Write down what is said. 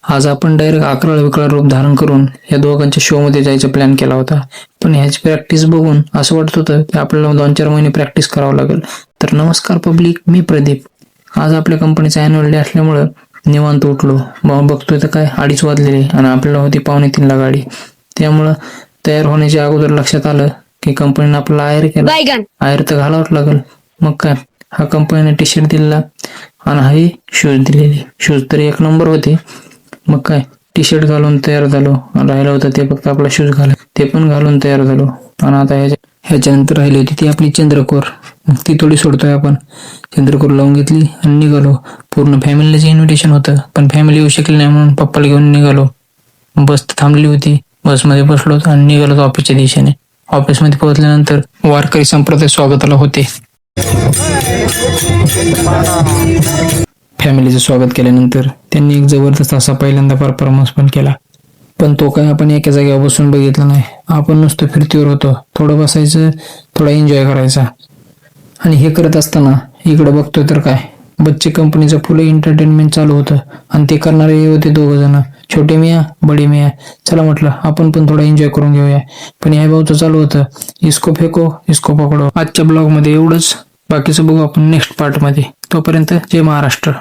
आज आपण डायरेक्ट अकराळ विकराळ रूप धारण करून या दोघांच्या शो मध्ये जायचा प्लॅन केला होता. पण ह्याची प्रॅक्टिस बघून असं वाटत होतं की आपल्याला 2-4 महिने प्रॅक्टिस करावं लागेल. तर नमस्कार पब्लिक, मी प्रदीप. आज आपल्या कंपनीचा अॅन्युअल डे असल्यामुळं निवांत उठलो. मग बघतोय तर काय 2:30 वाजलेले आणि आपल्याला होती 2:45 गाडी. त्यामुळं तयार होण्याच्या अगोदर लक्षात आलं की कंपनीनं आपल्याला आयर केला. आयर तर घालावंच लागेल. मग काय, हा कंपनीने टी शर्ट दिलेला आणि हा शूज दिलेले. शूज तर एक नंबर होते. मग काय, टी शर्ट घालून तयार झालो. राहिलं होतं ते फक्त आपला शूज ते पण घालून तयार झालो. आणि आता ह्याच्यानंतर राहिली होती ती आपली चंद्रकोर. मग ती थोडी सोडतोय आपण. चंद्रकोर लावून घेतली आणि निघालो. पूर्ण फॅमिलीचं इन्व्हिटेशन होतं, पण फॅमिली येऊ शकली नाही म्हणून पप्पाला घेऊन निघालो. बस थांबली होती, बसमध्ये बसलो आणि निघालो ऑफिसच्या दिशेने. ऑफिसमध्ये पोहोचल्यानंतर वारकरी संप्रदाय स्वागताला होते. फॅमिलीचं स्वागत केल्यानंतर त्यांनी एक जबरदस्त असा पहिल्यांदा परफॉर्मन्स पण केला. पण तो काय आपण एका जागेवर बसून बघितला नाही. आपण नुसतं फिरतीवर होतो. थोडं बसायचं, थोडा एन्जॉय करायचा. आणि हे करत असताना इकडे बघतोय तर काय, बच्चे कंपनीचं फुल एंटरटेनमेंट चालू होतं. आणि ते करणारे होते 2 जण, छोटे मिया बडे मिया. चला म्हटलं आपण पण थोडा एन्जॉय करून घेऊया. पण या भाऊचं चालू होतं इसको फेको इसको पकडो. आजच्या ब्लॉग मध्ये एवढंच. बाकीचं बघू आपण नेक्स्ट पार्ट मध्ये. तोपर्यंत जय महाराष्ट्र.